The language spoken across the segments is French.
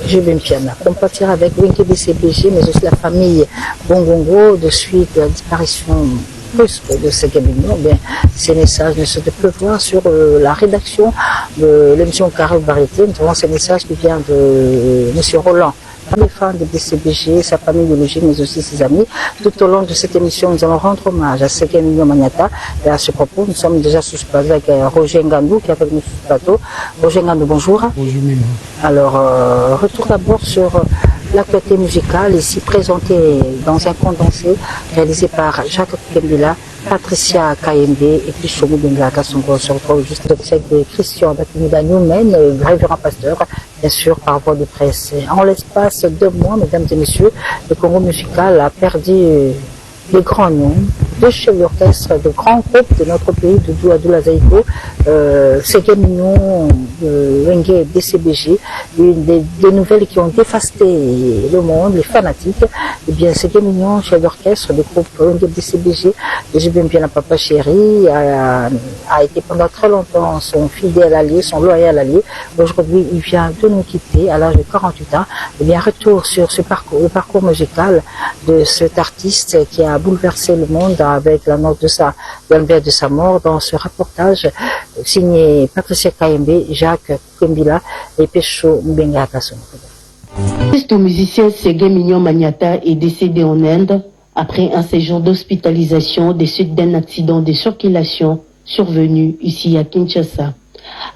Jubin Piana. Compatir avec Wenke BCBG, mais aussi la famille Bongongo, de suite la disparition brusque de Ségué Mignon. Bien, ces messages ne se peuvent voir sur la rédaction de l'émission Carole Barité. Nous avons ces messages qui viennent de M. Roland, les fans de BCBG, sa famille biologique, mais aussi ses amis. Tout au long de cette émission, nous allons rendre hommage à Ségué Mignon Magnata. Et à ce propos, nous sommes déjà sous plateau avec Roger Ngandou qui est avec nous sous plateau. Roger Ngandou, bonjour. Bonjour, Mima. Alors, retour d'abord sur l'actualité musicale, ici présentée dans un condensé réalisé par Jacques Kembila, Patricia KMB et puis Chomu Benga Kassongo. On se retrouve juste avec de Christian Batimida Newman, révérend pasteur, bien sûr, par voie de presse. En l'espace de mois, mesdames et messieurs, le Congo musical a perdu les grands noms, deux chefs d'orchestre de grands groupes de notre pays, de Douadoula Zaïko, Ségué Mignon, Wenge BCBG, des nouvelles qui ont dévasté le monde, les fanatiques. Eh bien, Ségué Mignon, chef d'orchestre du groupe Wenge BCBG, je bien bien à Papa Chéri, a été pendant très longtemps son fidèle allié, son loyal allié. Aujourd'hui, il vient de nous quitter à l'âge de 48 ans. Eh bien, retour sur ce parcours, le parcours musical de cet artiste qui a bouleversé le monde avec la note de sa mort dans ce reportage signé Patricia KMB, Jacques Kembila et Pécho Mbenga Kassongo. Le musicien Ségué Mignon Magnata est décédé en Inde après un séjour d'hospitalisation des suites d'un accident de circulation survenu ici à Kinshasa.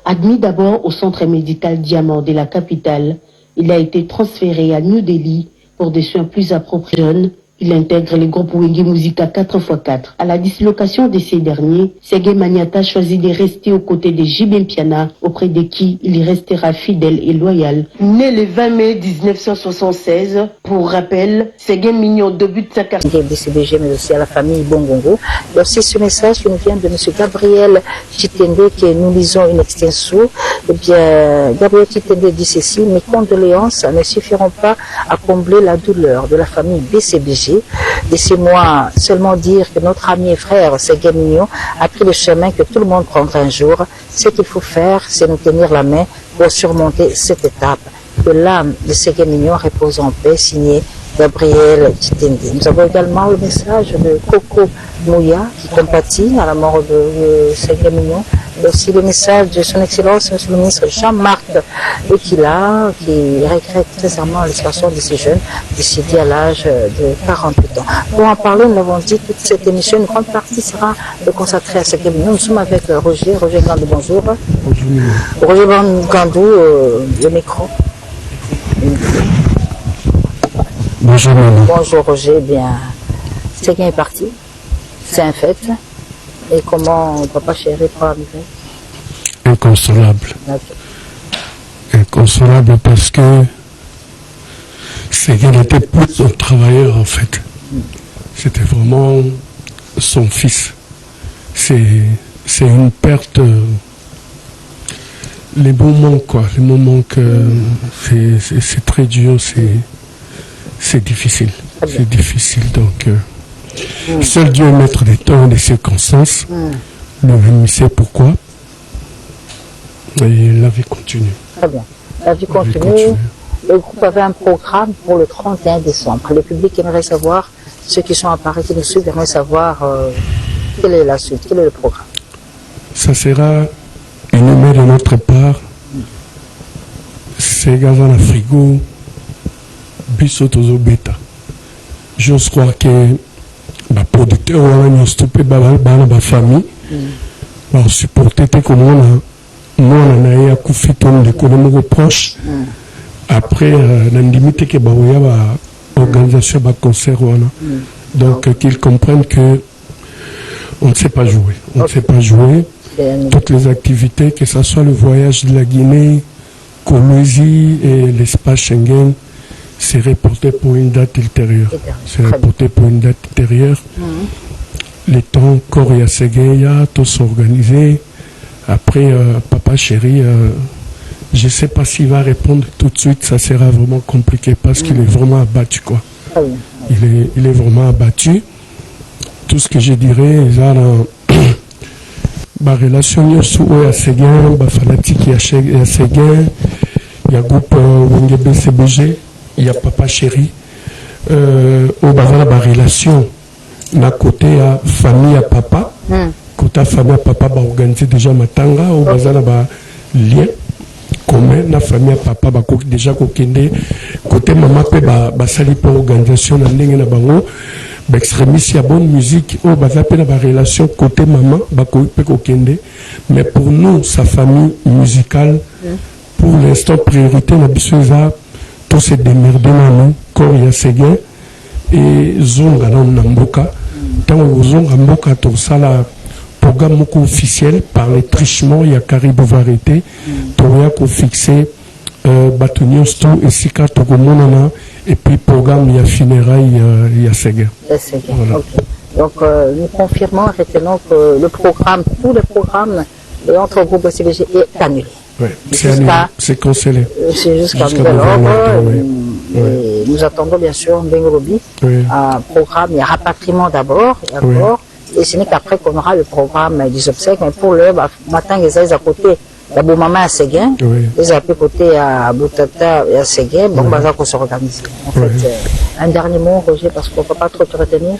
Admis d'abord au centre médical Diamant de la capitale, il a été transféré à New Delhi pour des soins plus appropriés. Il intègre les groupes Wenge Musica 4x4. À la dislocation de ces derniers, Ségué Magnata choisit de rester aux côtés de Jubin Piana, auprès de qui il restera fidèle et loyal. Né le 20 mai 1976, pour rappel, Ségué Mignon débute sa carrière. BCBG, mais aussi à la famille Bongongo. Il y a aussi ce message qui nous vient de M. Gabriel Chitende, que nous lisons une extenso. Eh bien, Gabriel Chitende dit ceci: mes condoléances ne suffiront pas à combler la douleur de la famille BCBG. Laissez-moi seulement dire que notre ami et frère Ségué Mignon a pris le chemin que tout le monde prendra un jour. Ce qu'il faut faire, c'est nous tenir la main pour surmonter cette étape. Que l'âme de Ségué Mignon repose en paix, signé Gabriel Chitende. Nous avons également le message de Coco Mouya qui compatit à la mort de Ségué Mignon. Et aussi le message de son Excellence, M. le ministre Jean-Marc Ekila, qui regrette très sincèrement la situation de ces jeunes décédés à l'âge de 48 ans. Pour en parler, nous l'avons dit, toute cette émission, une grande partie sera consacrée à Ségué Mignon. Nous sommes avec Roger Ngandou, bonjour. Bonjour. Roger Ngandou, le micro. Bonjour, maman. Bonjour Roger, bien, Ségué est parti, c'est un fait. Et comment Papa Chéri prend la nouvelle? Inconsolable. Okay. Inconsolable parce que Ségué n'était plus un travailleur en fait. C'était vraiment son fils. C'est une perte. Les moments quoi, les moments que c'est très dur, c'est difficile. C'est difficile donc. Seul Dieu est maître des temps et des circonstances. Lui sait pourquoi. Et la vie continue. Très bien. La vie continue. Le groupe avait un programme pour le 31 décembre. Le public aimerait savoir, ceux qui sont à Paris, qui nous suivent, aimeraient savoir quelle est la suite, quel est le programme. Ça sera une humeur de notre part. C'est gaz dans la frigo. Bissotozo bêta. J'ose croire que les producteurs ont stoppé la famille. Ils supporté que nous on a couffé ton de proche. Après, on a limité que l'organisation de concert. Donc, qu'ils comprennent que on ne sait pas jouer. On ne sait pas jouer. Toutes les activités, que ce soit le voyage de la Guinée, Colombie et l'espace Schengen, c'est reporté pour une date ultérieure. C'est reporté pour une date ultérieure. Les temps, encore, il y a Ségué, tout s'organiser. Après, Papa Chéri, je ne sais pas s'il va répondre tout de suite. Ça sera vraiment compliqué parce qu'il est vraiment abattu, quoi. Il est vraiment abattu. Tout ce que je dirais, il y a la relation sous Ségué, fanatique, il y a Ségué. il y a groupe Wenge BCBG, il y a Papa Chéri, au bazar la relation, na côté à famille à papa, côté famille à papa, bah organiser déjà matanga, au bazar la lien commun, na famille à papa, bah déjà kokende, côté maman pe bah sali pour organisation na ndenge na bango, bah extrémiste ya bonne musique, au bazar pe na ba relation côté maman, bah pe kokende, mais pour nous sa famille musicale. Pour l'instant, priorité, la bisoza, tout se démerder dans nous, quand il y a ces gains, et zonga dans Namboka. Tant que zonga Mboka, tout ça, le programme officiel, par les trichements, il y a Caribou Varieté, tout y a qu'on fixé, Batunios, tout, et Sika, Togomonana, et puis programme, il y a funérailles, il y a ces gains. Voilà. Okay. Donc, nous confirmons, retenons que le programme, tout le programme, et entre groupes CBG est annulé. Oui, c'est cancellé. C'est jusqu'à nouvel ordre. Nous attendons bien sûr Bengolobi, un programme, il y a rapatriement d'abord, et ce n'est qu'après qu'on aura le programme des obsèques. Mais pour le matin, ils sont à côté de maman à Séguin, ils sont à côté à Boutata et à Séguin, donc on va se organiser. En fait, un dernier mot, Roger, parce qu'on ne peut pas trop te retenir.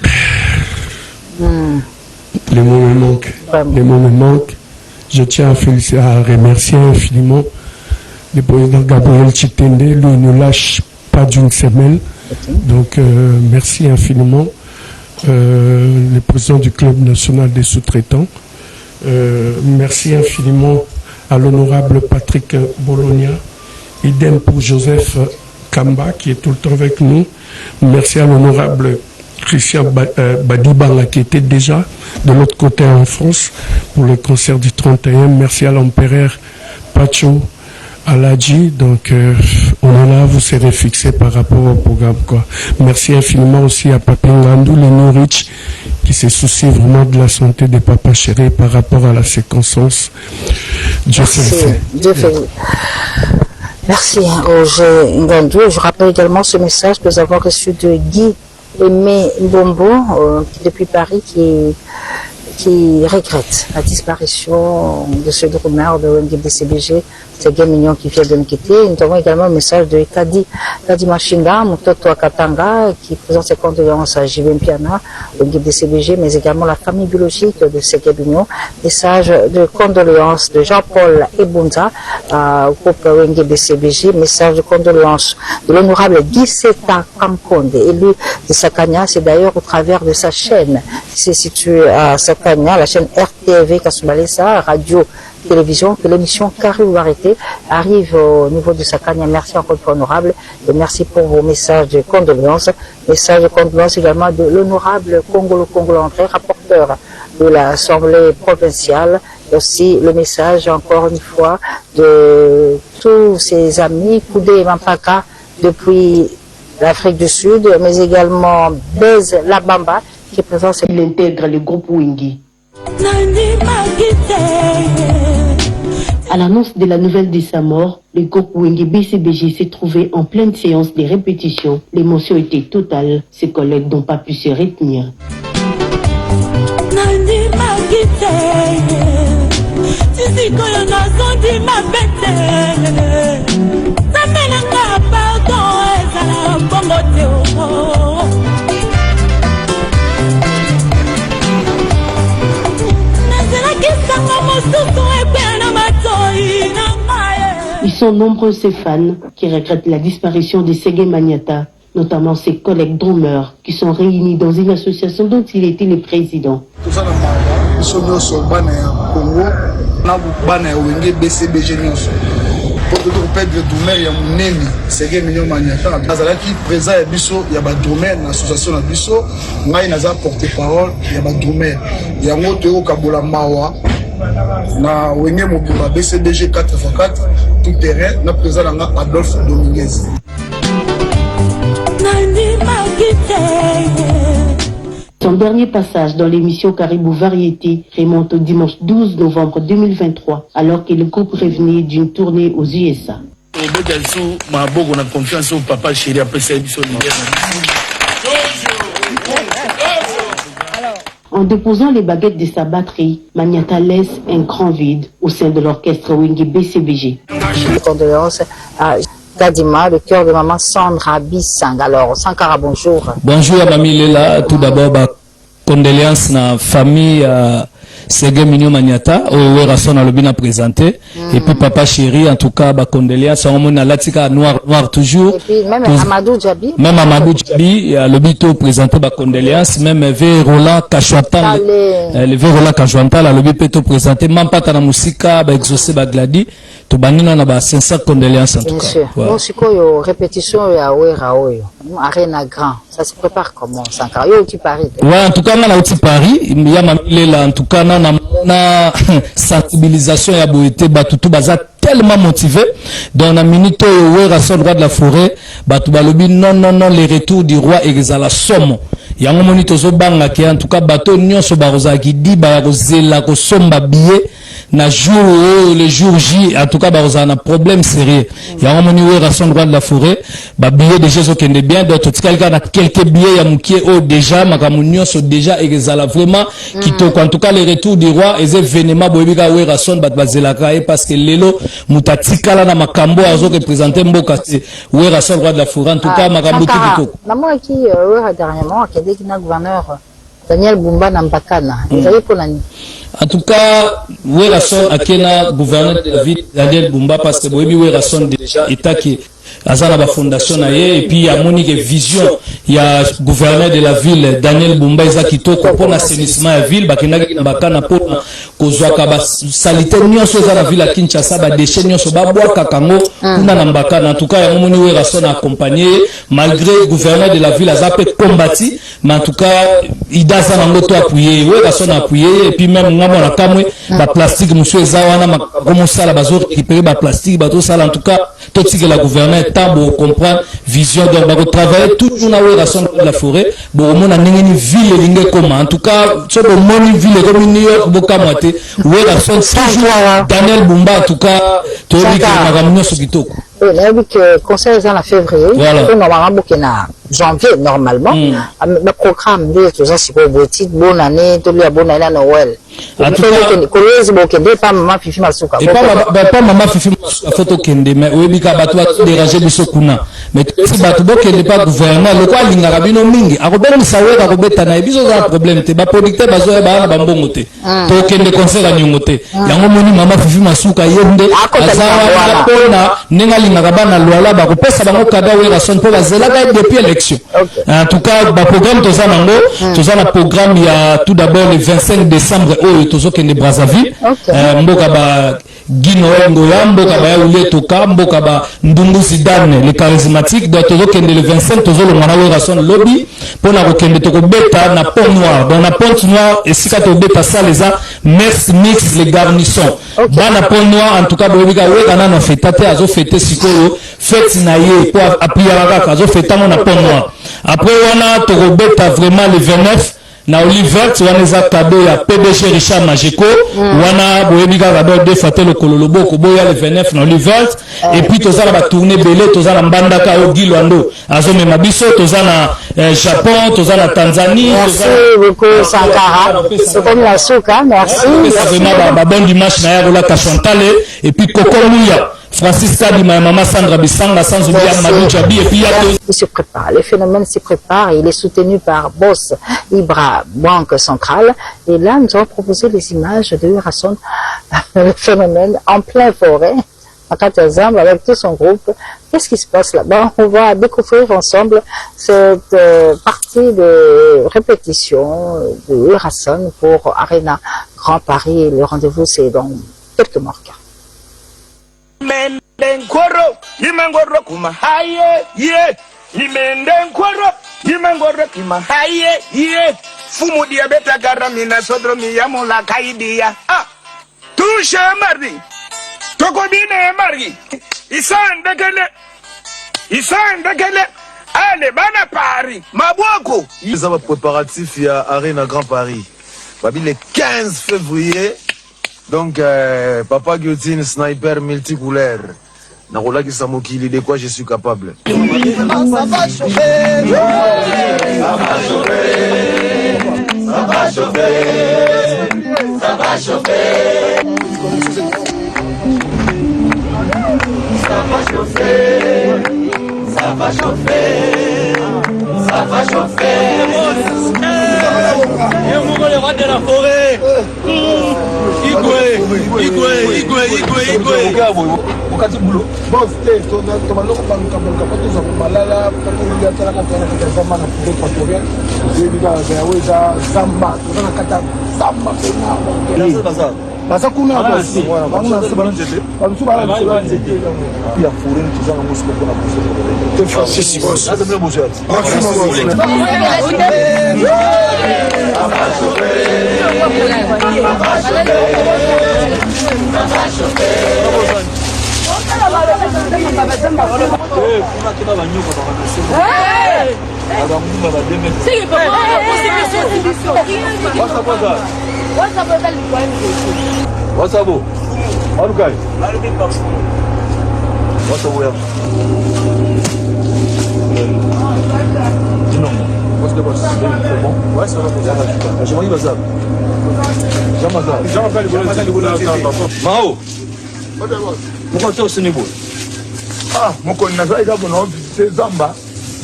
Les mots me manquent. Vraiment. Les mots me manquent. Je tiens à remercier infiniment le président Gabriel Chitende. Lui ne lâche pas d'une semelle. Donc, merci infiniment. Le président du Club national des sous-traitants. Merci infiniment à l'honorable Patrick Bologna. Idem pour Joseph Kamba, qui est tout le temps avec nous. Merci à l'honorable Christian Badibanga, qui était déjà de l'autre côté en France pour le concert du 31. Merci à l'empereur Pacho Aladji. Donc, on est là, vous serez fixé par rapport au programme, quoi. Merci infiniment aussi à Papi Ngandou, le Norwich, qui se soucie vraiment de la santé des papas chéris par rapport à la séquence. Dieu fait. Merci, Roger Ngandou. Je rappelle également ce message que nous avons reçu de Guy Aimé Mbombo, depuis Paris, qui regrette la disparition de ce drummer de MDBCBG, c'est Guy Mignon qui vient de nous quitter. Nous avons également un message de Kadi Machinga, Mutoto Akatanga, qui présente ses condoléances à JVM Piana, au MDBCBG, mais également la famille biologique de Ségué Mignon. Message de condoléances de Jean-Paul Ebunza, au groupe MDBCBG. Message de condoléances de l'honorable Guisseta Kamkonde, élu de Sakanya. C'est d'ailleurs au travers de sa chaîne qui se situe à Sakanya, la chaîne RTV Kasumbalesa, radio télévision, que l'émission Caribou Varieté arrive au niveau de Sakanya. Merci encore une fois, honorable, et merci pour vos messages de condoléances. Message de condoléances également de l'honorable Congolo André, rapporteur de l'Assemblée provinciale, et aussi le message encore une fois de tous ses amis, Koudé et Mampaka depuis l'Afrique du Sud, mais également Bez Labamba qui est présent. Il intègre le groupe Wingi. À l'annonce de la nouvelle de sa mort, le groupe Wingi BCBG s'est trouvé en pleine séance de répétition. L'émotion était totale. Ses collègues n'ont pas pu se retenir. Ils sont nombreux ces fans qui regrettent la disparition de Ségué Magnata, notamment ses collègues drummers qui sont réunis dans une association dont il était le président. perdre drummer ya munene Ségué Mignon Magnata azalaki présent ya biso ya ba drummer na association na biso ngai naza porte-parole ya ba drummer yango to kabola mawa na wenge mobimba BCBG 4x4 tout terrain na présent na Adolphe Dominguez. Son dernier passage dans l'émission Caribou Variété remonte au dimanche 12 novembre 2023, alors que le groupe revenait d'une tournée aux USA. En déposant les baguettes de sa batterie, Maniata laisse un grand vide au sein de l'orchestre Wenge BCBG. Condoléances à Gadima, le cœur de maman Sandra Bissang. Alors, Sankara, bonjour. Bonjour à Mamie Lela. Tout d'abord, condoléances à la famille Sege Mignon Maniata, au Rasson à l'obina présenté. Et puis papa chéri, en tout cas, condoléances à Omona Latika, noir toujours. Et puis même Amadou Djabi. Même Amadou Djabi, l'obito présenté, condoléances. Même V. Roland Kachouantal, le V. Roland Kachouantal, l'obito présenté. Même pas ta musique, exaucé, gladi. Tout banina na sincère condoléances en tout cas. Bon, c'est quoi, répétition, Arena Grand. Ça se prépare comment, Sankara? Yo, tu Paris. Ouais, en tout cas, on a aussi Paris. Il y a là, en tout cas, on a sensibilisation et boété, tout baza tellement motivé. Dans la minute où on a droit de la forêt, non, les retours du roi et la somme. Il y a un moment où qui en tout cas, bateau, nyon so baroza qui dit, la somba billet. Na jour le jour J en tout cas on a un problème sérieux. Il y a un moment où ration droit de la forêt billet de Jésus qui est bien d'autres quelqu'un a quelques billets ya mukie au déjà makamunyo sont déjà exala vraiment qui en tout cas les retours du roi et événements boyika où ration bazela parce que lelo mutatika là na makambo azo représenter mboka où ration droit de la forêt en tout cas makambo tiko na moi qui dernièrement qui dit qu'il na gouverneur Daniel Bumba Nambakana ils avaient pour l'année. En tout cas, Werason Akena, gouverneur de la ville, Daniel Bumba, parce que Werason déjà état qui Azana ba fondation naie et puis il y a monique vision il y a gouverneur de la ville Daniel Bumba Izakito pour l'assainissement de la ville bakenaki na bakana pour kozwaka ba salité nyonso za la ville à Kinshasa ba déchets nyonso ba bwaka kango kuna na mbakana en tout cas ya moni Werason accompagné malgré gouverneur de la ville azape combattu mais en tout cas idaza na ngoto appuyer Werason appuyé et puis même ngamo na kamwe ba plastique monsieur ezawana ma comme ça la bazo récupérer ba plastique ba tout ça en tout cas tout ce que la gouverneur temps pour comprendre vision donc on va travailler toujours dans la raison de la forêt bon on a une ville lingue comment en tout cas sur le monde ville comme New York bokamate où la raison toujours Daniel Bumba en tout cas tu as dit que magaminyo sokitoko oui là que conseil en février on normalement bokena janvier normalement le programme de tout ça c'est pour bonne année tout le bonne année Noël en tout cas kolezi bokende pas maman Fifi Masuka et pas maman Fifi Masuka photo kende mais oui bika bato déranger biso kuna mais si bato bokende pas gouverneur le quoi lingaka bino mingi akobela misaweka akobeta na biso za problème te ba producteur bazo ba na mbongo te to kende concert a nyongo te yango moni maman Fifi Masuka yende azawa pona nenga lingaka bana lwala ba kopesa bango kada we rason po bazela depuis élection en tout cas ba programme toza na programme il y a tout d'abord le 25 décembre tozokende Brazzaville mboka ba Guino Ngoya mboka ba Ule Toka mboka ba Ndungu Zidane les charismatiques donc tozokende le 25 tozolo mwana we rason lobby pona kokende tokobeta na pont noir dans la pont noir et sika tobeta ça les a mix les garnissons dans la pont noir en tout cas bobika we kana na fetate azo fete sikolo fête na ye pour appuyer la azo fetamo na pont noir après wana tokobeta vraiment le 29 na Oliver tu wana za cadeau ya PDG Richard Majeko wana boyebika cadeau de fatel le kololobo ko boya le 29 na Oliver et puis toza la ba tourner belé toza na mbandaka o Gilwando azome mabiso toza na Japon toza na Tanzanie merci beaucoup Sankara c'est comme la souka merci vraiment ba bon dimanche na ya rola Kachouantale et puis Coco Mouya Francis Kadi, ma maman Sandra Bissanga, sans oublier Amadou Djabi, et puis il y a il se prépare, le phénomène se prépare, il est soutenu par Boss Ibra, Banque Centrale, et là nous avons proposé les images de Rasson, le phénomène en plein forêt, à Katazam, avec tout son groupe. Qu'est-ce qui se passe là-bas? On va découvrir ensemble cette partie de répétition de Rasson pour Arena Grand Paris. Le rendez-vous c'est dans quelques mois. Mendenkoro yimangoro kuma haye ye nimendenkoro yimangoro kuma haye ye fumu dia beta garamina sodromi ya mola kaidia touche mardi tokodine mardi isandekele allez bana Paris mabwako ça va préparatif il y a Arena Grand Paris babi le 15 février. Donc, Papa Guillotine, sniper multicouleur. Narola qui s'amokili, de quoi je suis capable. Ça va chauffer. Ça va chauffer. Ça va chauffer. Ça va chauffer. Ça va chauffer. Ça va chauffer. Le roi de la forêt. Igwe. Wakati bulo boss te to maloko banka to za malala to ya tsala ka tsala ka zama na fudo equatorial zebi ka ya weza zamba to na kata zamba pena basa kuna boss bana sabana jete bamsu bana jete ya foreign tuzanga musiko kuna boss te Francis boss ça c'est boss Mao, pourquoi tu es au Sénégal? ah moko nazaika bona c'est zamba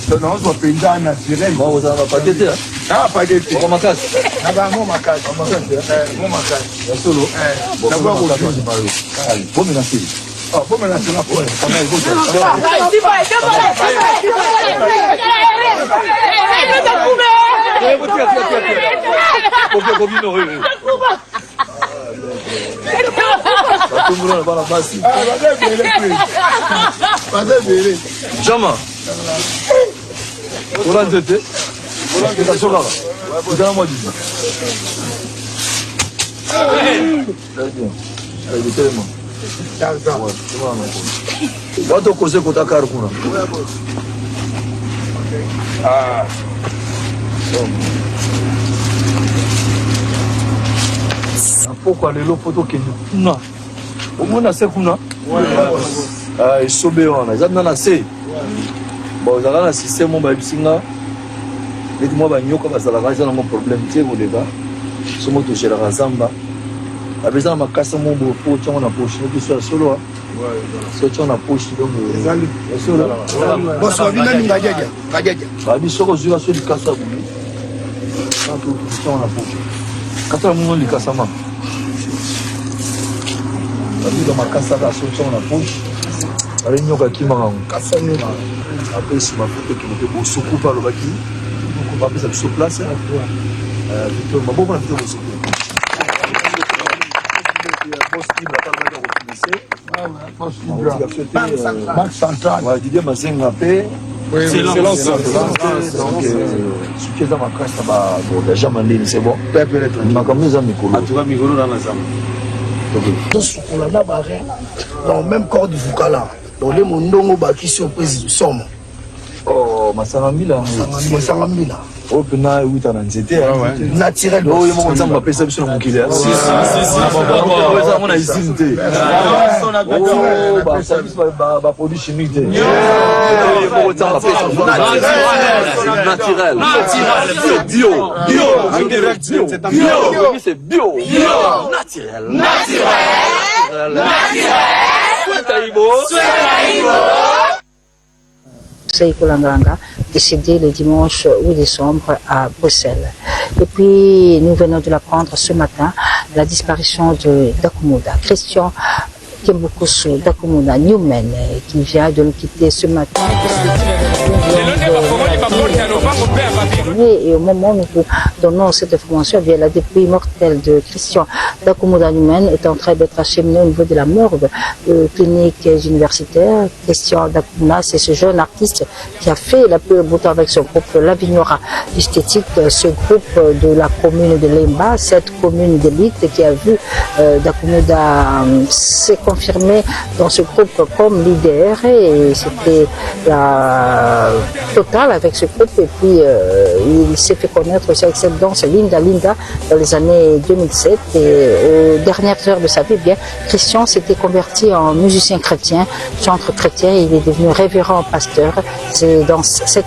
to na ozo penda naturel Mao, ça va pas t'aider. ah pas de Pourquoi ma casse? na ba mo makasi mo makasi La solo. na ba ko Bon, merci. ah bon maintenant c'est la fois Jama. Oran tete. Oran tete soka. Oran moi dit. Très bien. Allez, tellement. Watu kose kutaka kuna. Ah. Pourquoi les lots photo Kenya? Non. Au moins na sekuna. Ah, isobe wana. Zabna na se. Bon, ça na système mon ba bisinga. Les moi ba nyoka ba sala kaza na mon problème tie ko lega. Somo to shera kazamba. Abeza makasa mon bo fo tchon na poche ki so solo. Ouais, so tchon na poche donc ezali. Solo. Bon, so vina ngajaja. Ngajaja. Ba bi soko zura so likasa bu. Tanto tchon na poche. Kata mo likasa ma. Ba makasa da so tchon na poche. Ale nyoka kimanga. Kasa ni na. Après si ma photo qui me fait beau soukou par le baki. On va faire ça sur place. Victor, ma bonne vidéo sur Banque centrale. Ouais, Didier Mazenga P. C'est l'ance. Donc, ce qui est dans ma classe, ça va. Bon, déjà, c'est bon. Peut-être. Ma caméra, c'est Mikolo. Tu vas Mikolo dans la zone. Donc, ce qu'on a là-bas, dans le même corps du Fukala. Dans les mondongo baki surprise du somme. Oh, Massaramila. Massaramila. Oh, pena 8 ans d'anxiété. Naturel. Oh, il m'a dit que je suis un killer. Si. On a ici. Oh, bah, ça va produit chimique. Naturel. C'est bio. C'est bio. Naturel. Seiko Langanga, décédé le dimanche 8 décembre à Bruxelles. Et puis, nous venons de l'apprendre ce matin, la disparition de Dakumuda, Christian Kimbukusu Dakumuda Newman, qui vient de nous quitter ce matin. Et au moment où nous donnons cette information, bien, la dépouille mortelle de Christian Dakumuda Newman est en train d'être acheminée au niveau de la morgue clinique universitaire. Christian Dakumuda, c'est ce jeune artiste qui a fait la plus beau temps avec son groupe L'Avignora Esthétique, ce groupe de la commune de Lemba, cette commune d'élite qui a vu Dakumuda s'est confirmé dans ce groupe comme leader, et c'était la totale avec ce groupe. Et puis il s'est fait connaître aussi avec cette cette danse Linda Linda dans les années 2007 et aux dernières heures de sa vie, bien, Christian s'était converti en musicien chrétien, chantre chrétien, il est devenu révérend pasteur. C'est dans cette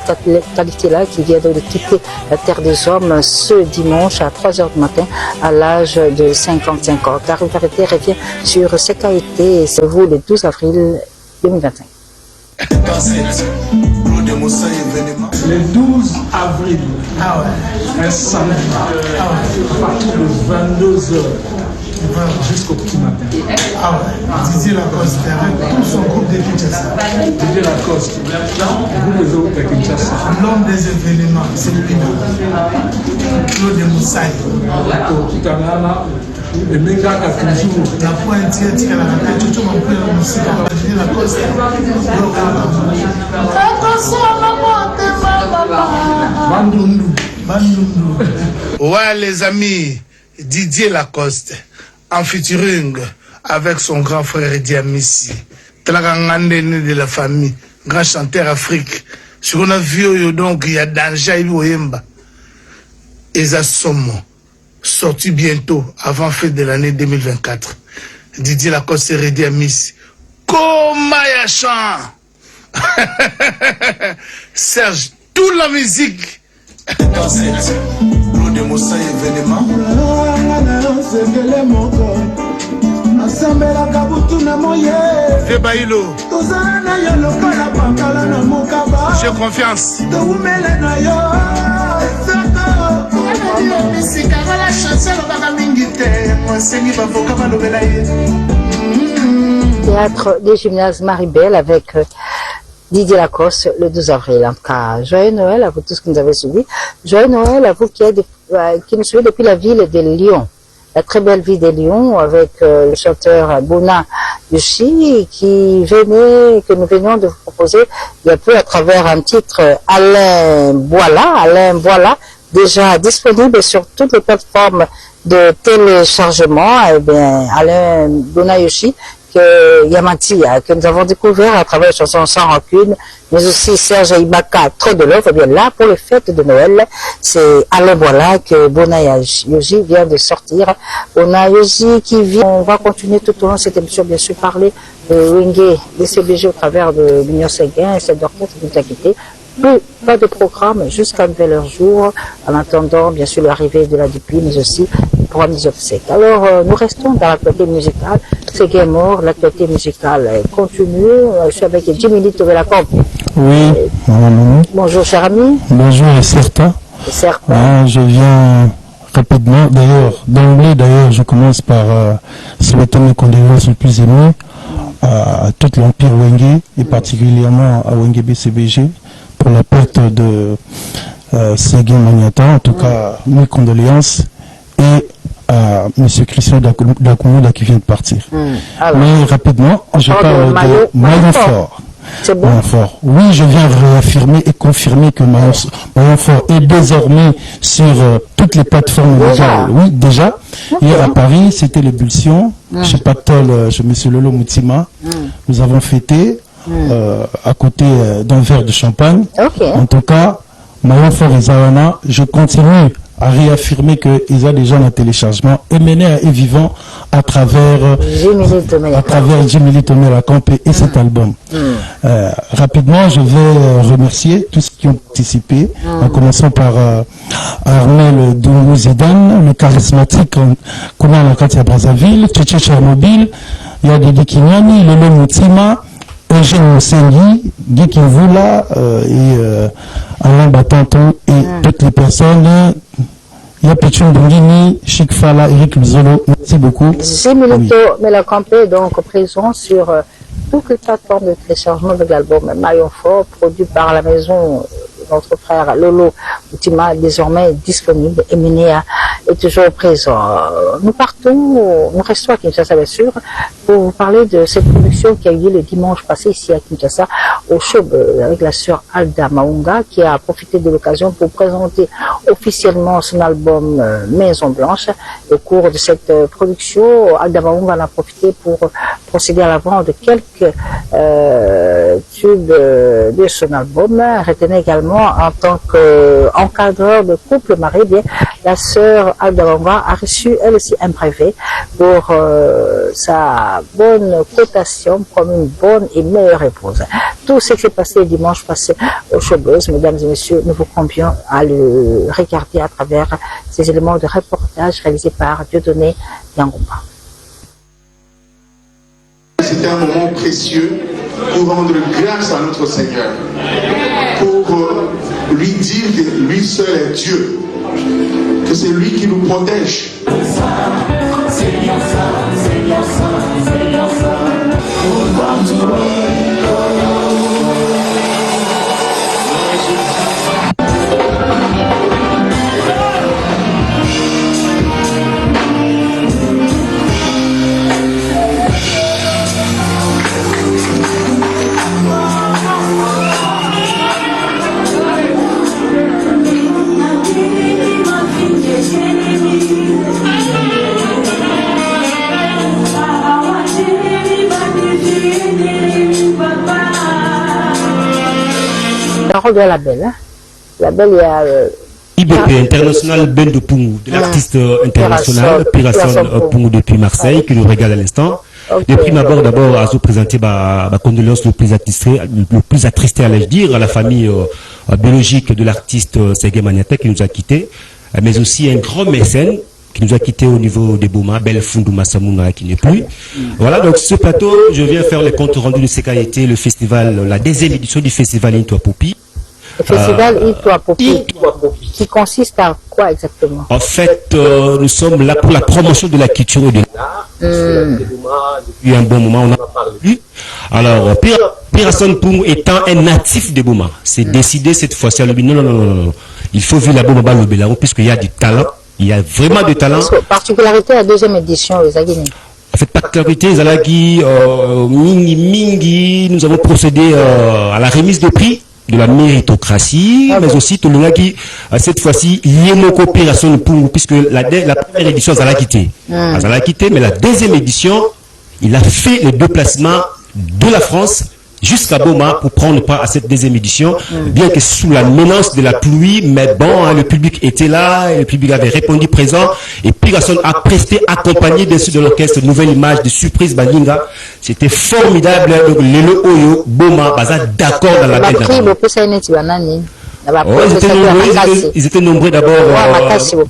qualité-là qu'il vient de quitter la terre des hommes ce dimanche à 3h du matin à l'âge de 55 ans. La Vérité revient sur ses qualités et c'est vous le 12 avril 2025. Le 12 avril, un samedi, à partir de 22h jusqu'au petit matin. Didier Lacoste, avec tout son groupe de Kinshasa. Didier Lacoste, vous les autres de Kinshasa. L'homme des événements, c'est Pina. Claude Moussaï. Et Menga a toujours. La pointière, tu as la tête, tu m'as pris la musique. Didier Lacoste. Bandundu. Ouais, les amis, Didier Lacoste, en featuring avec son grand frère Diamissi, de la famille, grand chanteur Afrique. Ce qu'on a vu, donc, il y a Danja Iboyemba. Eza Somo, sorti bientôt, avant fête de l'année 2024. Didier Lacoste et Diamissi. Komaya chant. Serge, toute la musique. Dans cette Claude Moussaï événement. Vieux Baïlo, j'ai confiance. Théâtre des gymnases Maribel avec Didier Lacoste le 12 avril. En tout cas, joyeux Noël à vous tous qui nous avez suivis. Joyeux Noël à vous qui nous suivez depuis la ville de Lyon. La très belle ville de Lyon avec le chanteur Bona Yoshi que nous venions de vous proposer il y a peu à travers un titre Alain Boila, déjà disponible sur toutes les plateformes de téléchargement. Eh bien, Alain Bona Yoshi que Yamantia, que nous avons découvert à travers la chanson Sans Rancune, mais aussi Serge Ibaka, Trop de Love. Eh bien là, pour les fêtes de Noël, c'est Alain Boila que Bona Yoshi vient de sortir. Bona Yoshi qui vient, on va continuer tout au long de cette émission, bien sûr, parler de Wenge, des CBG au travers de l'Union Séguin et cette orchestre qui nous a quittés. Pas de programme jusqu'à nouvel heure jour, en attendant bien sûr l'arrivée de la Dupuis, mais aussi le programme des obsèques. Alors nous restons dans l'actualité musicale, c'est Game Mort, l'actualité musicale continue. Je suis avec Jimmy Lito de la Camp. Oui, bonjour cher ami. Bonjour et certain. Je viens rapidement, d'emblée je commence par souhaiter mes condoléances les plus émues à tout l'Empire Wenge et particulièrement à Wenge BCBG pour la perte de Séguin Maniata. En tout cas, mes condoléances et à M. Christian Dakoumouda qui vient de partir. Mais rapidement, je parle de Maillon Fort. C'est bon. Maillon Fort. Oui, je viens réaffirmer et confirmer que Maillon Fort est désormais sur toutes les plateformes légales. Oui, déjà. Hier à Paris, c'était l'ébullition. Chez Pactol, chez M. Lolo Moutima. Nous avons fêté à côté d'un verre de champagne. En tout cas, Maillon Fort et Zawana, je continue à réaffirmer qu'ils ont déjà un téléchargement et mené et vivant à travers Jimmy Tomé Campé et cet album. Rapidement, je vais remercier tous ceux qui ont participé, en commençant par Armel Doumou Zidane, le charismatique Kounan Lakati à Brazzaville, Tchétché Tchernobyl, Yadidi Kinyani, Lolo Moutima, Eugène Moussengi, Guy Kinvoula et Alain Batanton et toutes les personnes. Yapichun Bungini, Chic Fala, Eric Luzolo, merci beaucoup. Jimmy Lito Melacampé, donc présent sur toutes les plateformes de téléchargement de l'album Maillon Fort, produit par la maison de notre frère Lolo Moutima, désormais disponible et Minéa est toujours présent. Nous restons à Kinshasa bien sûr, pour vous parler de cette production qui a eu lieu le dimanche passé ici à Kinshasa au show avec la sœur Alda Maunga qui a profité de l'occasion pour présenter officiellement son album Maison Blanche. Au cours de cette production, Alda Maunga en a profité pour procéder à la vente de quelques tubes de son album. Retenez également en tant qu'encadreur de couple marié, bien, la sœur Alda Maunga a reçu elle aussi un brevet pour sa bonne cotation comme une bonne et meilleure épouse. Tout ce qui s'est passé le dimanche passé au Showbuzz, mesdames et messieurs, nous vous convions à le regarder à travers ces éléments de reportage réalisés par Dieudonné Yangomba. C'était un moment précieux pour rendre grâce à notre Seigneur, pour lui dire que lui seul est Dieu, que c'est lui qui nous protège. Parole de la belle, hein? La belle, il y a IBP International Ben de Pungu, de l'artiste international Pirasson Pungu depuis Marseille, qui nous regarde à l'instant. De prime abord, d'abord, à se présenter ma condoléance le plus attristé, allais-je dire, à la famille biologique de l'artiste Ségué Maniata qui nous a quittés, mais aussi un grand mécène qui nous a quittés au niveau des Boma, Belfundu Massamunga qui n'est plus. Voilà, donc ce plateau, je viens faire les comptes rendus de ce qu'a été le festival, la deuxième édition du festival Into Popi. Le festival Into Popi, qui consiste à quoi exactement? En fait, nous sommes là pour la promotion de la culture et de l'art. Depuis un bon moment, on n'a pas parlé. Alors, Pirasson Pungu étant un natif de Boma, c'est décidé cette fois-ci à l'objet. Non. Il faut vivre la Boma Lobelao, puisqu'il y a du talent. Il y a vraiment du talent. Particularité à la deuxième édition, les Aguiné. En fait, particularité, Zalagi, Mingi, nous avons procédé à la remise de prix de la méritocratie, mais aussi tout le monde qui, cette fois-ci, Yemoko Pirasson Pungu, puisque la première édition, Zala quitté. Zala quitté, mais la deuxième édition, il a fait le déplacement de la France jusqu'à Boma pour prendre part à cette deuxième édition, bien que sous la menace de la pluie, mais bon, hein, le public était là, le public avait répondu présent, et Pirasson a presté accompagné de l'orchestre Nouvelle Image de Surprise Balinga. C'était formidable, donc Lelo Oyo, Boma, Baza d'accord dans la tête. Ils étaient nombreux d'abord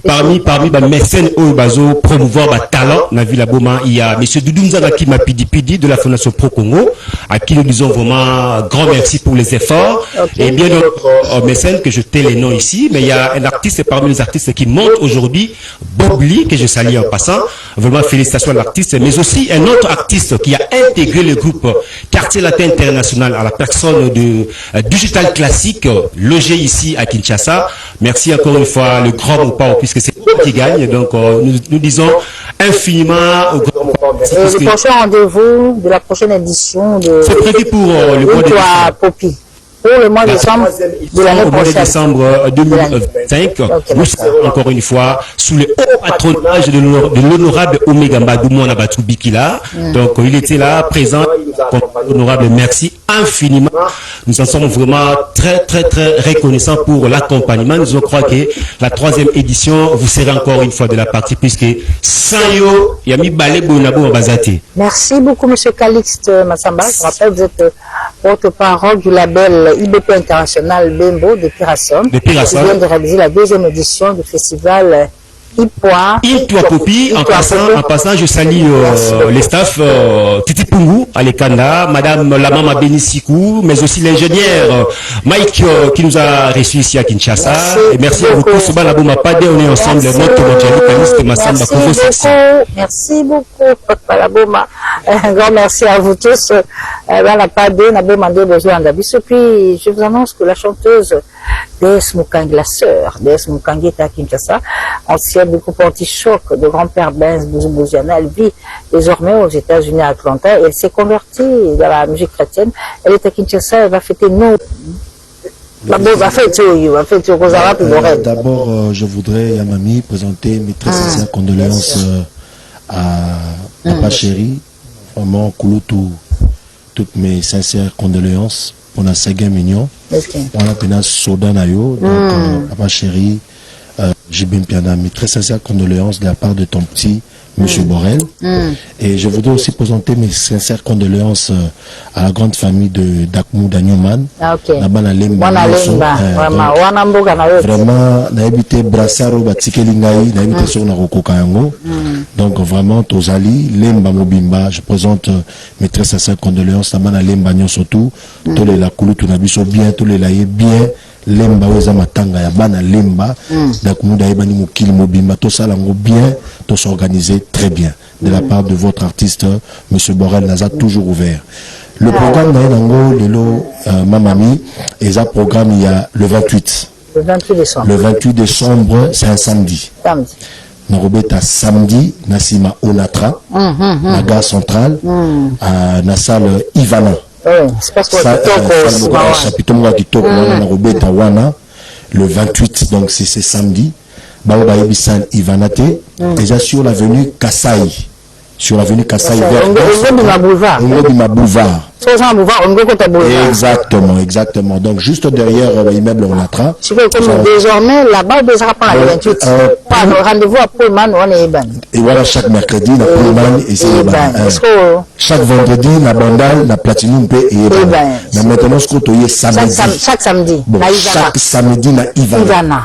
parmi les mécènes au bazo promouvoir le talent dans la ville à Boma. Il y a M. Doudounza qui m'a pidi de la Fondation Pro Congo, à qui nous disons vraiment grand merci pour les efforts. Et bien d'autres mécènes que je tais les noms ici, mais il y a un artiste parmi les artistes qui monte aujourd'hui, Bob Lee, que je salue en passant. Vraiment félicitations à l'artiste, mais aussi un autre artiste qui a intégré le groupe Quartier Latin International à la personne de Digital Classique, logé ici à Kinshasa. Merci encore une fois le grand Mopao, puisque c'est lui qui gagne. Donc nous disons infiniment au grand Mopao. Le prochain rendez-vous de la prochaine édition de c'est prévu pour le mois de décembre. Popi. Pour le mois de décembre de l'année prochaine. Au mois de décembre 2025, nous serons encore une fois sous le haut patronage de l'honorable Omega Mbadoumo Nabatou Bikila. Donc il était là, présent, honorable, merci infiniment. Nous en sommes vraiment très reconnaissants pour l'accompagnement. Nous croyons que la troisième édition, vous serez encore une fois de la partie, puisque Sanyo, Yami Balé Bonabo Mbazate. Merci beaucoup, monsieur Calixte Massamba. Je rappelle, vous êtes porte-parole du label IBP International Bembo de Pirasson. Qui vient de réaliser la deuxième édition du festival Into Popi. En passant, je salue les staffs Titi Pungu, Alekanda, Madame Lamama Benisikou, mais aussi l'ingénieur Mike qui nous a reçus ici à Kinshasa. Et merci à vous tous. On est ensemble. Merci beaucoup, Palaboma. Un grand merci à vous tous. Puis, je vous annonce que la chanteuse Des Mukangi, la sœur Des Mukangi est à Kinshasa, ancienne du groupe Anti-Choc de grand-père Benz Bouzouziana. Elle vit désormais aux États-Unis à Atlanta et elle s'est convertie dans la musique chrétienne. Elle est à Kinshasa, elle va fêter nos... D'abord, je voudrais, Yamami, présenter mes très sincères condoléances à Papa Chéri, vraiment, Kouloutou, toutes mes sincères condoléances pour la Séguin Mignon. On a tenu Sodanayo, donc Papa Chéri, j'ai bien piana, mes très sincères condoléances de la part de ton petit Monsieur Borel. Et je voudrais aussi présenter mes sincères condoléances à la grande famille de Dakmou Danyoman. Là-bas, na Lemba. Vraiment, na habité Brassaro, Batikelingaï, na habité sur Naroko Kayango. Donc, vraiment, Tozali, Lemba Mobimba, je présente mes très sincères condoléances. Là-bas, na Lemba Nyon surtout. Tous les Lakoulou, tout n'abisso bien, tous les laïs bien. Lemba weza matanga ya bana lemba donc muda ebani mukili mobimba tout ça lango bien tout s'organiser très bien de la part de votre artiste Monsieur Borel Naza toujours ouvert. Le programme na nango lelo mamami et ça programme il y a le 28 décembre. Le 28 décembre c'est un samedi. Narobeta samedi Nasima Onatra la gare centrale à la salle Ivana. Le 28, donc c'est samedi. Baoba Ebisan Ivanate, déjà sur l'avenue Kassai. Sur l'avenue Kassai vers boulevard. Exactement. Donc juste derrière l'immeuble Onatra. Désormais, là-bas, déjà pas le 28. Pas le rendez-vous à Pullman, on est Eban. Et voilà, chaque mercredi, la Pullman et c'est Eban. Chaque vendredi, la Bandal, la Platinum et Eban. Mais maintenant, ce qu'on est samedi. Chaque samedi. Bon, chaque samedi, na Ivana.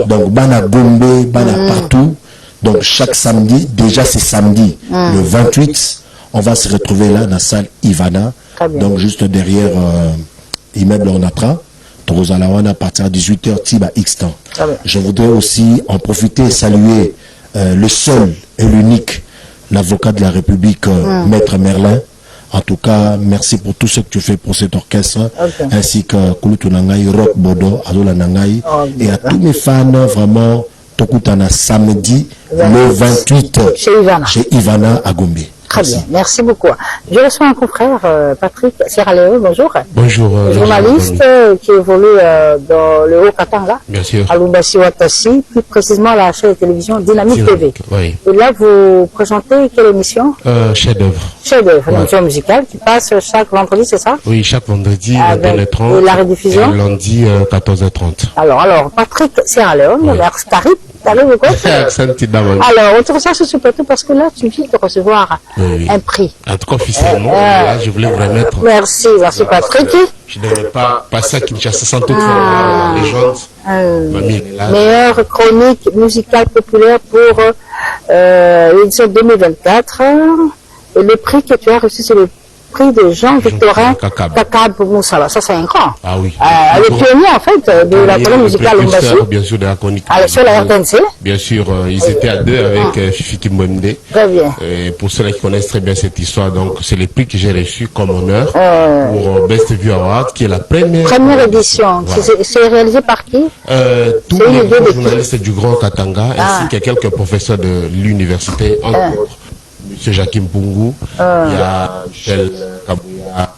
Donc, Bana Gombe, Bana partout. Donc, chaque samedi, déjà c'est samedi. Le 28, on va se retrouver là dans la salle Ivana. Donc, juste derrière l'immeuble Onatra. À partir de 18h, Tiba X temps. Je voudrais aussi en profiter et saluer le seul et l'unique, l'avocat de la République, Maître Merlin. En tout cas, merci pour tout ce que tu fais pour cet orchestre, ainsi que Kouloutou Nangaï, Rock Bodo, Adola Nangaï, et à tous mes fans, vraiment, Tokutana samedi, le 28, chez Ivana à Gombe. Très bien, merci beaucoup. Je reçois un confrère, Patrick Sierra Leone, bonjour. Bonjour. Journaliste qui évolue dans le Haut-Katanga, bien sûr. à Lumbashi Watasi, plus précisément à la chaîne de télévision Dynamique TV. Oui. Et là, vous présentez quelle émission? Chef-d'œuvre. Chef-d'œuvre, une émission musicale qui passe chaque vendredi, c'est ça? Oui, chaque vendredi, 20h30. Et la rediffusion? Et lundi, 14h30. Alors, Patrick Sierra Leone, vers Carib. Alors, on te reçoit sur ce plateau parce que là, tu viens de recevoir un prix. En tout cas, officiellement, là, je voulais vous remettre. Merci Patrick. Je ne devais pas passer à Kinshasa sans toutefois les gens. Meilleure chronique musicale populaire pour l'édition 2024. Et le prix que tu as reçu, c'est le prix de Jean-Victorin Kakab Moussala. Ça, c'est un grand. Ah oui. Le pionnier, en fait, de la chronique musicale Lumbashi. Bien sûr, de la chronique. Sur la RTNC. Bien sûr, ils étaient à deux avec Fifi Kimbonde. Très bien. Et pour ceux qui connaissent très bien cette histoire, donc, c'est le prix que j'ai reçu comme honneur pour Best View Award, qui est la première édition. Voilà. C'est réalisé par qui? Tous les journalistes du Grand Katanga, ainsi que quelques professeurs de l'université, entre autres. M. Jacques Mpungu, il y a Michel Kabouya,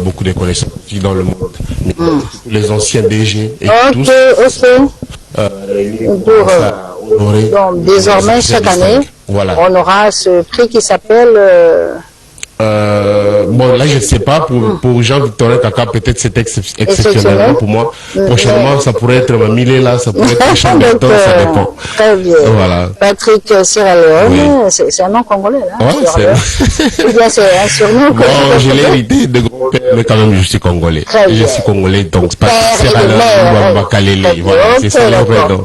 beaucoup de connaissances dans le monde, les anciens DG et tous. Donc, désormais, chaque année, on aura ce prix qui s'appelle... bon, là, je ne sais pas, pour Jean-Victorin Kaka, peut-être c'est exceptionnellement pour moi. Prochainement, ça pourrait être Milé, là, ça pourrait être Chamberton, ça dépend. Très bien. Voilà. Patrick Sierra Leone, c'est un nom congolais, là. Ouais, c'est un surnom. Bon, je l'ai hérité de grand-père, mais quand même, je suis congolais. Je suis congolais, donc Patrick Sierra Leone, Bakalele, voilà, c'est ça le vrai nom.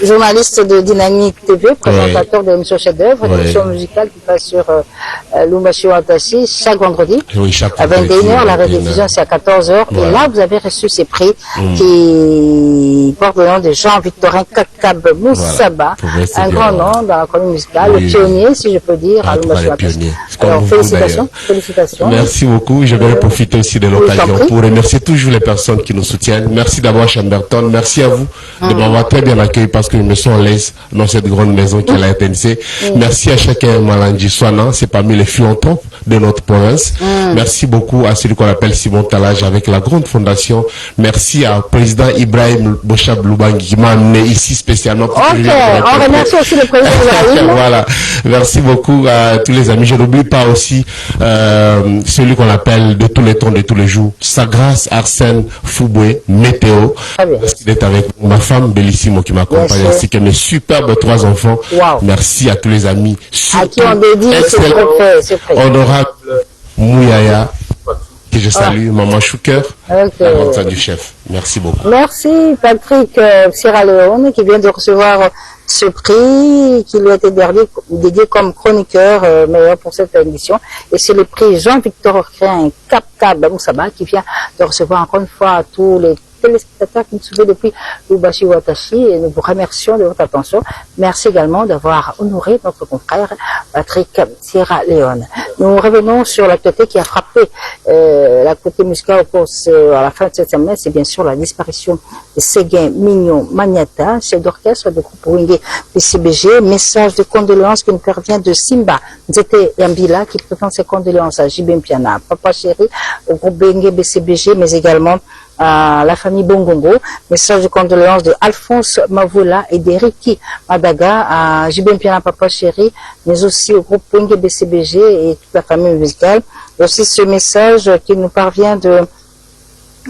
Journaliste de Dynamique TV, présentateur de l'émission Chef-d'œuvre, une émission musicale qui passe sur Lumbashi chaque vendredi, à 21h, la rediffusion c'est à 14h, et là vous avez reçu ces prix qui portent le nom de Jean-Victorin Kakab Moussaba, un grand nom dans la chronique musicale, le pionnier, si je peux dire, à Lumbashi. comme vous félicitations, d'ailleurs. félicitations. Merci beaucoup. Je vais profiter aussi de l'occasion pour remercier toujours les personnes qui nous soutiennent. Merci d'avoir Chamberton. Merci à vous de m'avoir très bien accueilli parce que je me sens à l'aise dans cette grande maison qui est la RTNC. Merci à chacun Malanji Swana, c'est parmi les philanthropes de notre province. Merci beaucoup à celui qu'on appelle Simon Talage avec la grande fondation. Merci à président Ibrahim Bochab Loubangi qui m'a amené ici spécialement. Ok, on remercie aussi le président Ibrahim. Voilà. Merci beaucoup à tous les amis. Je n'oublie pas aussi celui qu'on appelle de tous les temps, de tous les jours, Sa Grâce Arsène Fouboué, Météo. Merci d'être avec nous. Ma femme Bellissimo qui m'accompagne, ainsi que mes superbes 3 enfants. Merci à tous les amis. À qui on dédie ce prix. Honorable Mouyaya, que je salue, Maman Chouker, la grande sœur du chef. Merci beaucoup. Merci Patrick Sierra Leone qui vient de recevoir ce prix qui lui a été dédié comme chroniqueur meilleur pour cette émission. Et c'est le prix Jean-Victor Ocréen Cap Moussaba qui vient de recevoir encore une fois tous les téléspectateurs qui nous suivent depuis Lubumbashi Watashi et nous vous remercions de votre attention. Merci également d'avoir honoré notre confrère Patrick Sierra Leone. Nous revenons sur l'actualité qui a frappé l'actualité musicale à la fin de cette semaine, c'est bien sûr la disparition de Séguin Mignon Magnata, chef d'orchestre du groupe Wenge BCBG. Message de condoléances qui nous parvient de Simba Nzete Yambila qui présente ses condoléances à Jibin Piana, Papa Chéri, au groupe Wenge BCBG, mais également à la famille Bongongo. Message de condoléances de Alphonse Mavoula et d'Eriki Madaga à Jibin Piana, Papa Chéri, mais aussi au groupe Wenge BCBG et toute la famille musicale. Et aussi ce message qui nous parvient de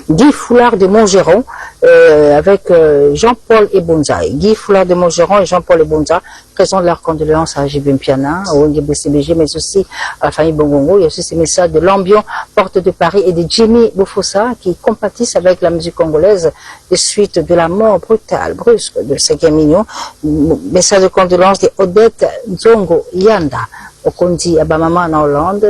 Guy Foulard de Montgeron avec Jean-Paul Ebonza. Guy Foulard de Montgeron et Jean-Paul Ebonza présentent leurs condoléances à Jibin Piana, au BCBG, mais aussi à la famille Bongongo. Il y a aussi ces messages de l'Ambion, Porte de Paris et de Jimmy Bofossa qui compatissent avec la musique congolaise des suites de la mort brutale, brusque de Séguin Mignon. Message de condoléances de Odette Nzongo Yanda, Okondi Abamama en Hollande,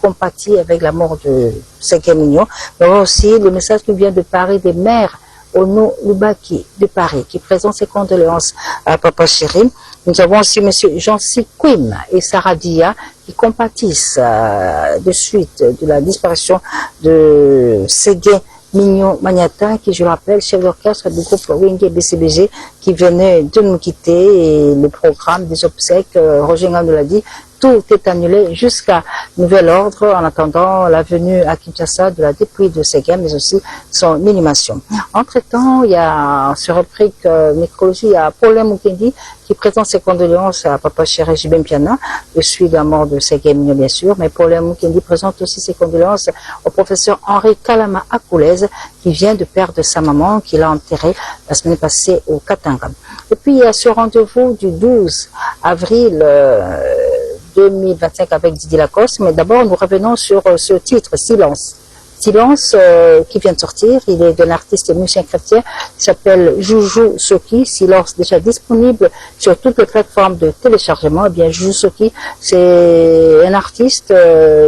compatit avec la mort de Séguin Mignon. Mais aussi le message qui vient de Paris des maires Ono Lubaki de Paris qui présente ses condoléances à Papa Chéri. Nous avons aussi M. Jean-Cy Quim et Sarah Dia qui compatissent de suite de la disparition de Séguin Mignon Magnata, qui, je rappelle, chef d'orchestre du groupe Wenge BCBG, qui venait de nous quitter, et le programme des obsèques, Roger Ngan nous l'a dit, tout est annulé jusqu'à nouvel ordre en attendant la venue à Kinshasa de la dépouille de Séguin, mais aussi son inhumation. Entre-temps, il y a sur rubrique nécrologie, il y a Paulin Mukendi qui présente ses condoléances à Papa Chéri Jibin Piana, le suite de la mort de Séguin Mignon, bien sûr, mais Paulin Mukendi présente aussi ses condoléances au professeur Henri Kalama Akoulez, qui vient de perdre sa maman, qu'il a enterrée la semaine passée au Katanga. Et puis, il y a ce rendez-vous du 12 avril 2025 avec Didier Lacoste, mais d'abord nous revenons sur ce titre, Silence. Silence qui vient de sortir, il est d'un artiste musicien chrétien qui s'appelle Joujou Soki. Silence déjà disponible sur toutes les plateformes de téléchargement. Eh bien, Joujou Soki, c'est un artiste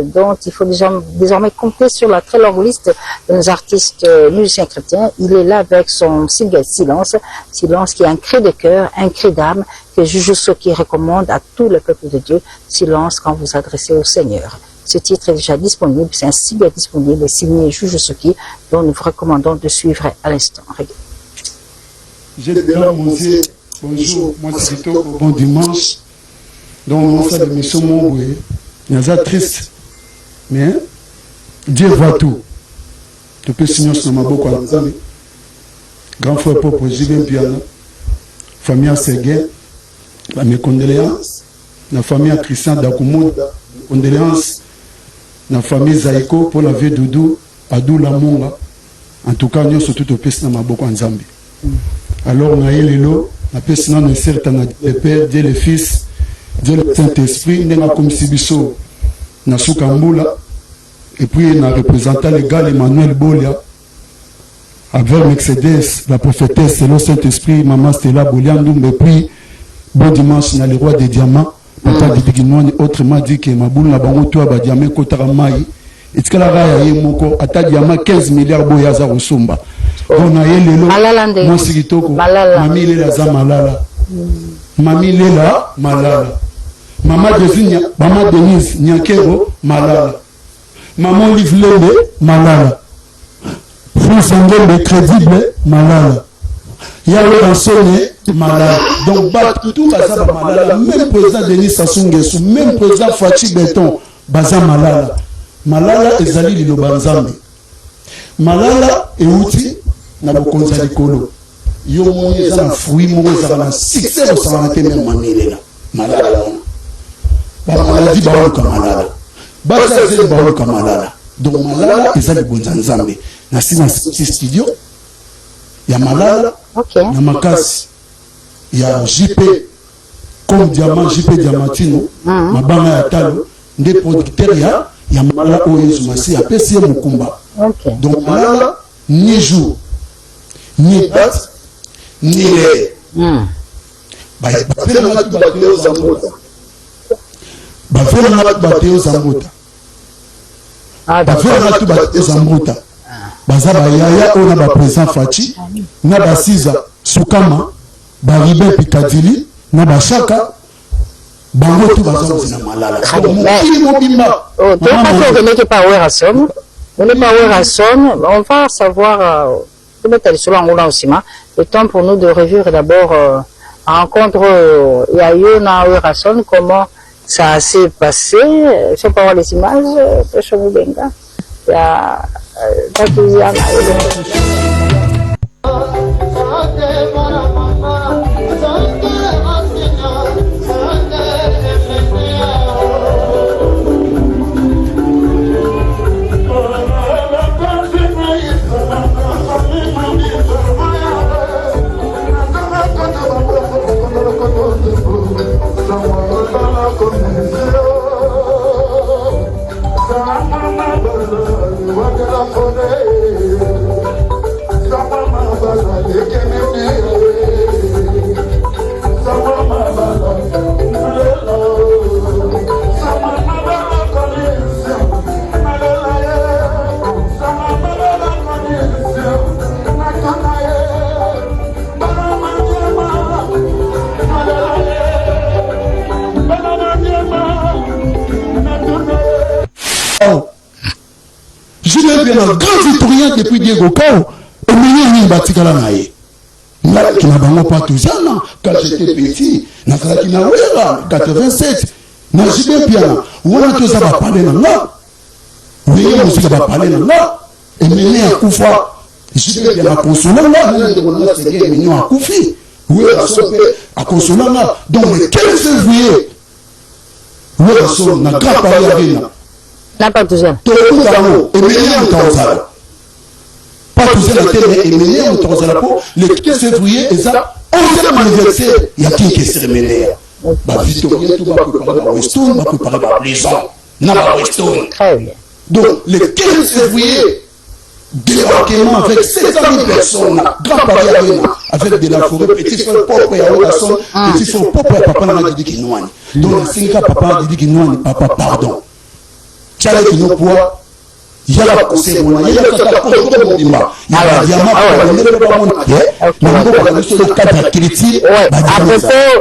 dont il faut désormais compter sur la très longue liste de nos artistes musiciens chrétiens. Il est là avec son single Silence. Silence qui est un cri de cœur, un cri d'âme que Joujou Soki recommande à tout le peuple de Dieu. Silence quand vous adressez au Seigneur. Ce titre est déjà disponible, c'est un single disponible, signé Joujou Soki, dont nous vous recommandons de suivre à l'instant. J'ai déjà annoncé, bonjour, moi c'est plutôt bon dimanche, donc on s'est mis sur mon bruit, il y a triste, mais Dieu voit tout. Depuis signer sur ma boucle, grand frère Popo Jibin Piana, famille Séguin, mes condoléances, la famille Christian Dakumoud, condoléances, la famille Zaiko pour la vie Doudou, Adou Lamonga, en tout cas, nous sommes tous au pays de Maboko en Zambie. Alors, on a eu les lots, la personne est certaine, le Père, Dieu le Fils, Dieu le Saint-Esprit, nous avons comme Sibiso, na Soukamboula, et puis on a représenté le gars Emmanuel Bolia, avec Mercedes, la prophétesse, le Saint-Esprit, Maman Stella Boliandoum, et puis, bon dimanche, on a le roi des diamants. Papa de Biginoine autrement dit que ma boule n'a pas monté à Badiamé Kotaramaï. Et ce qu'elle a rayé mon corps, à Tadiama 15 milliards Boyaza au Sumba. On a eu le lot. Mon Sigitoko, Mamie Lela Zamalala. Mamie Lela Malala. Maman Denise Nyankero, Malala. Maman Liv Lende, Malala. France Ngombe crédible, Malala. Yahweh Ansone, Malala. Donc, tout Baza Malala, même président Denis Sassou Nguesso, même président Fachi Beton, Baza Malala. Malala ezali liloba nzambe. Malala euti na bokonza likolo. Yo moni eza na fruit moko ezala na succès osala te même manelela. Malala wana. Ba maladi baoluka Malala. Basa zeli baoluka Malala. Donc Malala ezali bonza nzambe. Na sina studio ya Malala, na makasi ya JP comme diamant JP Diamantino, mabanga ya talo nde producteur ya Malala oyo Zumasi apesi Mukumba. Donc Malala ni jour ni date ni heure. Bafela ngatu bateo zambota. Bafela ngatu bateo zambota. Bafela ngatu bateo zambota. Baza bayaya oyo na ba président Fachi na basiza Sukama Baribe Pikadili na bashaka bango tout baza na Malala. On va savoir le temps pour nous de revivre d'abord rencontre Yayona Werason, comment ça s'est passé. Je peux voir les images de Chomubenga. Il y a Tatouziana. Je l'ai bien un grand victorien depuis Diego Kao. Et maintenant, il bâtit la naïe. Là, qui n'a pas tout ça, quand j'étais petit, n'a pas qui n'a 87, n'a pas bien. Où on a tout ça va parler là. Oui, on aussi va parler là. Et maintenant, à Koufa, je l'ai bien à consoler là. On a fait des millions à Koufi. Oui, à consoler là. Donc, le 15 février, oui, on a grand parlé à Rina. N'a pas tout ça. Tout le monde est meilleur que ça. Pas tout ça, mais est meilleur que ça. Le 15 février, et ça, 11e anniversaire, il y a qui est sérémoniaire. Bah, Victorien, tout va préparer par Weston, va préparer par Blizon. N'a pas Weston. Très bien. Donc, le 15 février, débarquement avec 700 000 personnes, grand Paris Arena, avec de la forêt, petit frère propre et à Olason, petit frère propre et papa n'a dit qu'il noie. Donc, le 5 ans, papa a dit qu'il noie, papa, pardon. Tchale qui nous poids, il y a la conseil, il y a la à propos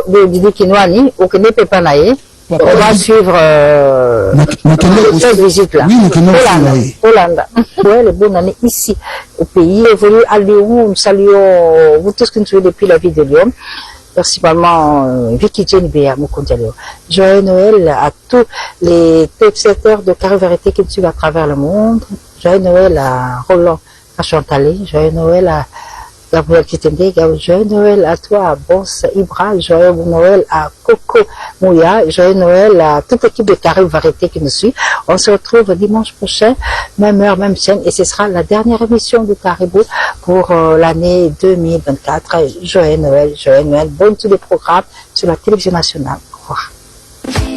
de Didi Kinouani, au Québec Pépanaï, on va suivre cette visite-là. Hollande. Ouais, le bon année ici, au pays évolue à Lyon. Nous saluons vous tous qui nous suivez depuis la ville de Lyon. Principalement Vicky Jane Béa Moukondialeo. Joyeux Noël à tous les téléspectateurs de Carré Vérité qui nous suivent à travers le monde. Joyeux Noël à Roland Chantalé. Joyeux Noël à Gabriel Kitende. Joyeux Noël à toi, à Boss Ibra. Joyeux Noël à Coco Mouya. Joyeux Noël à toute l'équipe de Carré Vérité qui nous suit. On se retrouve dimanche prochain, même heure, même chaîne, et ce sera la dernière émission de Caribou pour l'année 2024. Joyeux Noël, bonne tous les programmes sur la télévision nationale. Au revoir.